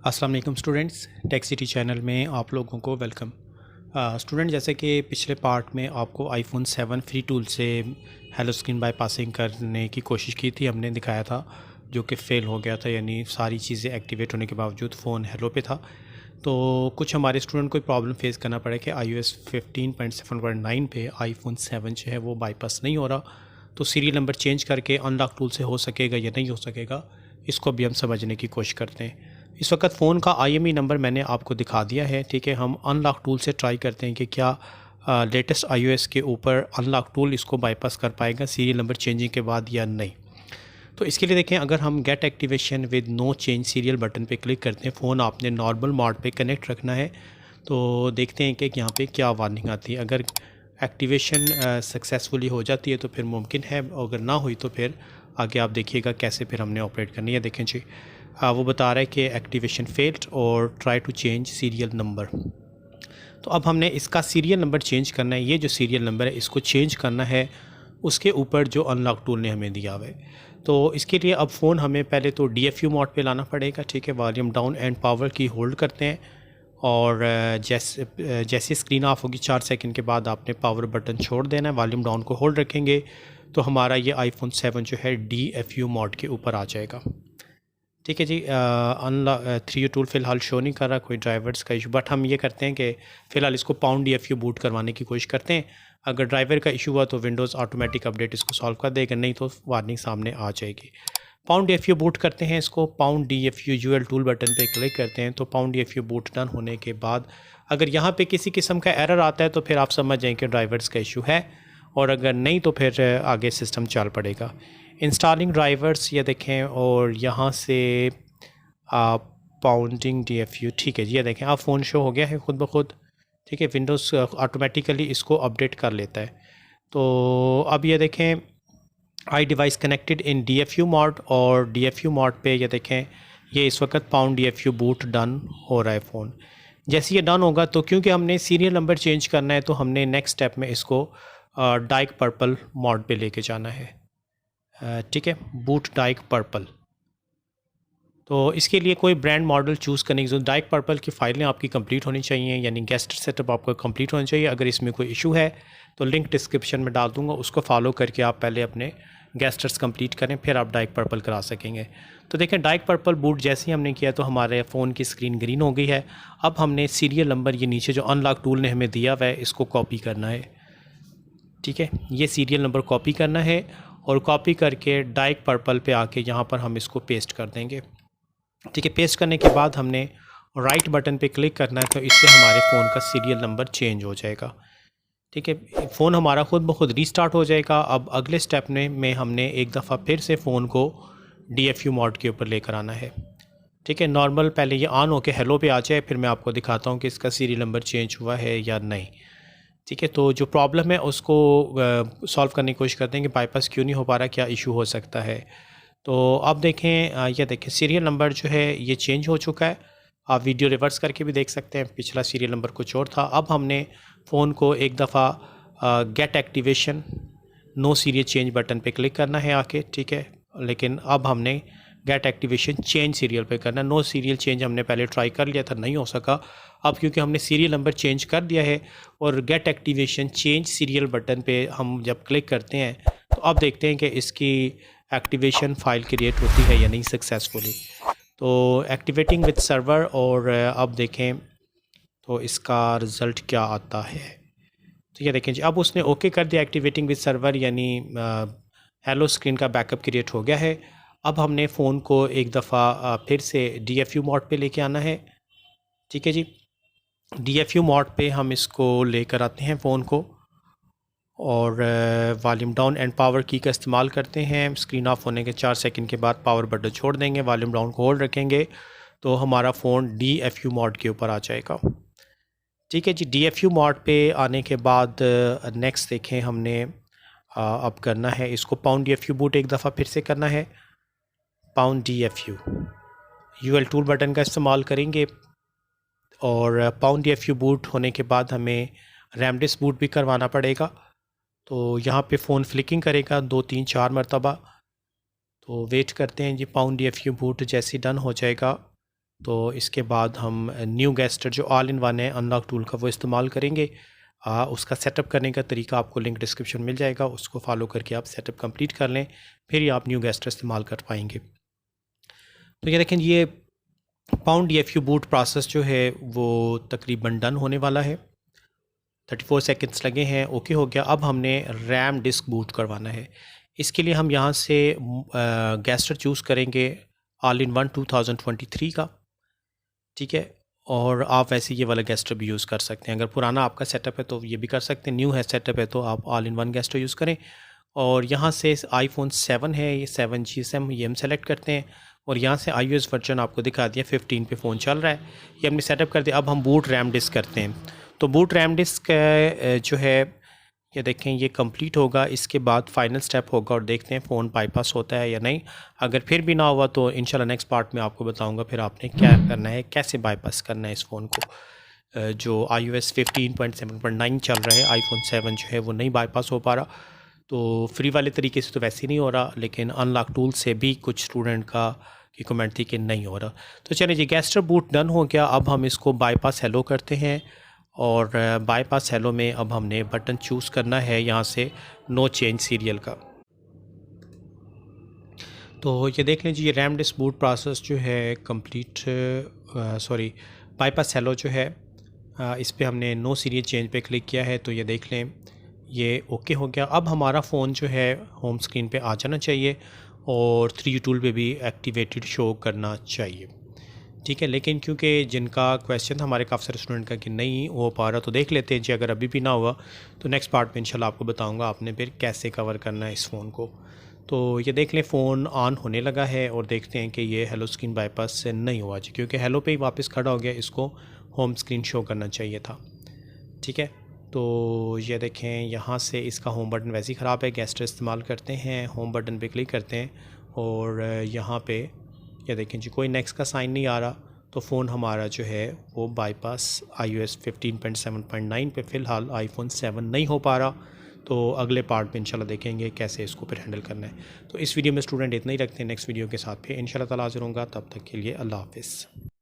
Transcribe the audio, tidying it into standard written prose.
अस्सलाम वालेकुम students, tech city channel में आप लोगों को वेलकम। स्टूडेंट, जैसे कि पिछले पार्ट में आपको आईफोन 7 फ्री टूल से हेलो स्क्रीन बाईपासिंग करने की कोशिश की थी, हमने दिखाया था, जो कि फ़ेल हो गया था। यानी सारी चीज़ें एक्टिवेट होने के बावजूद फ़ोन हेलो पे था। तो कुछ हमारे स्टूडेंट को प्रॉब्लम फेस करना पड़ा कि iOS 15.7.9 पे आईफोन 7 जो है वो बाईपास नहीं हो रहा। तो सीरियल नंबर चेंज करके अनलॉक टूल से हो सकेगा या नहीं हो सकेगा, इसको भी हम समझने की कोशिश करते हैं। इस वक्त फ़ोन का IMEI नंबर मैंने आपको दिखा दिया है, ठीक है। हम अनलॉक टूल से ट्राई करते हैं कि क्या लेटेस्ट iOS के ऊपर अनलॉक टूल इसको बाईपास कर पाएगा सीरियल नंबर चेंजिंग के बाद या नहीं। तो इसके लिए देखें, अगर हम get activation with no change serial button पे क्लिक करते हैं, फ़ोन आपने नॉर्मल मोड पे कनेक्ट रखना है। तो देखते हैं कि यहाँ पे क्या वार्निंग आती है। अगर एक्टिवेशन सक्सेसफुली हो जाती है तो फिर मुमकिन है, अगर ना हुई तो फिर आगे आप देखिएगा कैसे फिर हमने ऑपरेट करनी है। देखें जी, वो बता रहा है कि एक्टिवेशन फेल्ड और try to change serial number. तो अब हमने इसका सीरियल नंबर चेंज करना है। ये जो सीरियल नंबर है इसको चेंज करना है उसके ऊपर जो अनलॉक टूल ने हमें दिया हुआ है। तो इसके लिए अब फ़ोन हमें पहले तो DFU मोड पे लाना पड़ेगा, ठीक है। वॉल्यूम डाउन एंड पावर की होल्ड करते हैं और जैसे स्क्रीन ऑफ होगी 4 सेकंड के बाद आपने पावर बटन छोड़ देना है। वॉल्यूम डाउन को होल्ड रखेंगे तो हमारा ये आईफोन 7 जो है DFU मोड के ऊपर आ जाएगा, ठीक है जी। अनलॉक 3U टूल फ़िलहाल शो नहीं कर रहा, कोई ड्राइवर्स का इशू, बट हम ये करते हैं कि फ़िलहाल इसको पाउंड DFU बूट करवाने की कोशिश करते हैं। अगर ड्राइवर का इशू हुआ तो विंडोज़ ऑटोमेटिक अपडेट इसको सॉल्व कर देगा, नहीं तो वार्निंग सामने आ जाएगी। पाउंड DFU बूट करते हैं इसको। Pound DFU UL tool button पे क्लिक करते हैं तो पाउंड DFU बूट डन होने के बाद अगर यहाँ पे किसी किस्म का एरर आता है तो फिर आप समझ जाएँ कि ड्राइवर्स का इशू है, और अगर नहीं तो फिर आगे सिस्टम चल पड़ेगा। इंस्टॉलिंग ड्राइवर्स ये देखें, और यहाँ से आप पाउंडिंग DFU, ठीक है जी। ये देखें आप फ़ोन शो हो गया है खुद ब खुद, ठीक है। विंडोज़ ऑटोमेटिकली इसको अपडेट कर लेता है। तो अब ये देखें आई device connected in DFU mode, और DFU मोड पे ये देखें ये इस वक्त पाउंड DFU बूट डन हो रहा है फ़ोन। जैसे ये डन होगा तो क्योंकि हमने सीरियल नंबर चेंज करना है तो हमने नेक्स्ट स्टेप में इसको डार्क पर्पल मोड पे लेके जाना है, ठीक है। Boot dark purple. तो इसके लिए कोई ब्रांड मॉडल चूज़ करने की जरूरत, डार्क पर्पल की फ़ाइलें आपकी कंप्लीट होनी चाहिए, यानी गेस्ट सेटअप आपका कंप्लीट होना चाहिए। अगर इसमें कोई इशू है तो लिंक डिस्क्रिप्शन में डाल दूंगा, उसको फॉलो करके आप पहले अपने गेस्टर्स कंप्लीट करें, फिर आप डार्क पर्पल करा सकेंगे। तो देखें डार्क पर्पल बूट जैसे ही हमने किया तो हमारे फ़ोन की स्क्रीन ग्रीन हो गई है। अब हमने सीरियल नंबर ये नीचे जो अनलॉक टूल ने हमें दिया हुआ है इसको कॉपी करना है, ठीक है। ये सीरियल नंबर कॉपी करना है और कॉपी करके डार्क पर्पल पे आके यहाँ पर हम इसको पेस्ट कर देंगे, ठीक है। पेस्ट करने के बाद हमने राइट बटन पे क्लिक करना है, तो इससे हमारे फ़ोन का सीरियल नंबर चेंज हो जाएगा, ठीक है। फ़ोन हमारा खुद ब खुद रीस्टार्ट हो जाएगा। अब अगले स्टेप में हमने एक दफ़ा फिर से फ़ोन को DFU मोड के ऊपर लेकर आना है, ठीक है। नॉर्मल पहले ये ऑन होके हेलो पे आ जाए, फिर मैं आपको दिखाता हूँ कि इसका सीरियल नंबर चेंज हुआ है या नहीं, ठीक है। तो जो प्रॉब्लम है उसको सॉल्व करने की कोशिश करते हैं कि बाईपास क्यों नहीं हो पा रहा, क्या इशू हो सकता है। तो आप देखें, ये देखें सीरियल नंबर जो है ये चेंज हो चुका है। आप वीडियो रिवर्स करके भी देख सकते हैं, पिछला सीरियल नंबर कुछ और था। अब हमने फ़ोन को एक दफ़ा get activation no serial change button पे क्लिक करना है आके, ठीक है। लेकिन अब हमने गेट एक्टिवेशन चेंज सीरियल पे करना है। नो सीरियल चेंज हमने पहले ट्राई कर लिया था, नहीं हो सका। अब क्योंकि हमने सीरियल नंबर चेंज कर दिया है और get activation change serial button पे हम जब क्लिक करते हैं तो अब देखते हैं कि इसकी एक्टिवेशन फ़ाइल क्रिएट होती है या नहीं सक्सेसफुली। तो एक्टिवेटिंग विद सर्वर, और अब देखें तो इसका रिज़ल्ट क्या आता है। तो ये देखें जी, अब उसने ओके कर दिया एक्टिवेटिंग विद सर्वर, यानी हेलो स्क्रीन का बैकअप क्रिएट हो गया है। अब हमने फ़ोन को एक दफ़ा फिर से DFU मोड पे लेके आना है, ठीक है जी। DFU मोड पे हम इसको लेकर आते हैं फ़ोन को, और वॉल्यूम डाउन एंड पावर की का इस्तेमाल करते हैं। स्क्रीन ऑफ होने के 4 सेकंड के बाद पावर बटन छोड़ देंगे, वॉल्यूम डाउन को होल्ड रखेंगे तो हमारा फ़ोन DFU मोड के ऊपर आ जाएगा, ठीक है जी। DFU मोड पे आने के बाद नेक्स्ट देखें हमने अब करना है इसको पाउंड DFU बूट एक दफ़ा फिर से करना है। Pound DFU UL tool button का इस्तेमाल करेंगे, और पाउंड DFU बूट होने के बाद हमें रैमडिस्क बूट भी करवाना पड़ेगा। तो यहाँ पे फ़ोन फ्लिकिंग करेगा 2 3 4 मरतबा। तो वेट करते हैं जी, पाउंड DFU बूट जैसे डन हो जाएगा तो इसके बाद हम न्यू गेस्टर जो ऑल इन वन है अनलॉक टूल का वो इस्तेमाल करेंगे। उसका सेटअप करने का तरीका आपको लिंक डिस्क्रिप्शन मिल जाएगा, उसको फॉलो करके आप सेटअप कंप्लीट कर लें, फिर ही आप न्यू गेस्टर इस्तेमाल कर पाएंगे। तो ये देखें, ये पाउंड DFU बूट प्रोसेस जो है वो तकरीबन डन होने वाला है। 34 सेकंड्स लगे हैं, ओके हो गया। अब हमने रैम डिस्क बूट करवाना है। इसके लिए हम यहाँ से गेस्टर चूज़ करेंगे ऑल इन वन 2023 का, ठीक है। और आप वैसे ये वाला गेस्टर भी यूज़ कर सकते हैं। अगर पुराना आपका सेटअप है तो ये भी कर सकते हैं, न्यू है सेटअप है तो आप all in one gesture use करें। और यहाँ से iPhone 7 है, ये 7 GSM ये हम सेलेक्ट करते हैं और यहाँ से iOS वर्जन आपको दिखा दिया 15 पे फ़ोन चल रहा है, ये हमने सेटअप कर दिया। अब हम बूट रैम डिस्क करते हैं। तो बूट रैम डिस्क जो है ये देखें ये कंप्लीट होगा, इसके बाद फाइनल स्टेप होगा और देखते हैं फ़ोन बाईपास होता है या नहीं। अगर फिर भी ना हुआ तो इंशाल्लाह नेक्स्ट पार्ट में आपको बताऊंगा फिर आपने क्या करना है, कैसे बाईपास करना है इस फ़ोन को। जो iOS 15.7.9 चल रहा है, iPhone 7 जो है वो नहीं बाईपास हो पा रहा। तो फ्री वाले तरीके से तो वैसे ही नहीं हो रहा, लेकिन अनलॉक टूल से भी कुछ स्टूडेंट का की कमेंट थी कि नहीं हो रहा। तो चलिए जी, गेस्टर बूट डन हो गया। अब हम इसको बाईपास हेलो करते हैं और बाईपास हेलो में अब हमने बटन चूज़ करना है यहाँ से नो चेंज सीरियल का। तो ये देख लें जी, ये रैम डिस्क बूट प्रोसेस जो है कंप्लीट, सॉरी बाईपास हेलो जो है इस पे हमने नो सीरियल चेंज पे क्लिक किया है। तो ये देख लें ये ओके हो गया। अब हमारा फ़ोन जो है होम स्क्रीन पे आ जाना चाहिए और 3G टूल पे भी एक्टिवेटेड शो करना चाहिए, ठीक है। लेकिन क्योंकि जिनका क्वेश्चन था हमारे काफ़ी सारे स्टूडेंट का कि नहीं हो पा रहा, तो देख लेते हैं जी। अगर अभी भी ना हुआ तो नेक्स्ट पार्ट में इंशाल्लाह आपको बताऊंगा आपने फिर कैसे कवर करना है इस फ़ोन को। तो ये देख लें फ़ोन ऑन होने लगा है और देखते हैं कि ये हेलो स्क्रीन बाईपास से नहीं हुआ जी, क्योंकि हेलो पे ही वापस खड़ा हो गया, इसको होम स्क्रीन शो करना चाहिए था, ठीक है। तो ये देखें यहाँ से इसका होम बटन वैसे ही ख़राब है, गेस्टर इस्तेमाल करते हैं, होम बटन पे क्लिक करते हैं और यहाँ पे ये देखें जी कोई नेक्स्ट का साइन नहीं आ रहा। तो फ़ोन हमारा जो है वो बाईपास iOS 15.7.9 पे फ़िलहाल iPhone 7 नहीं हो पा रहा। तो अगले पार्ट में इंशाल्लाह देखेंगे कैसे इसको फिर हैंडल करना है। तो इस वीडियो में स्टूडेंट इतना ही रखते हैं, नेक्स्ट वीडियो के साथ फिर इंशाल्लाह ताला हाज़िर होऊंगा। तब तक के लिए अल्लाह हाफ़िज़।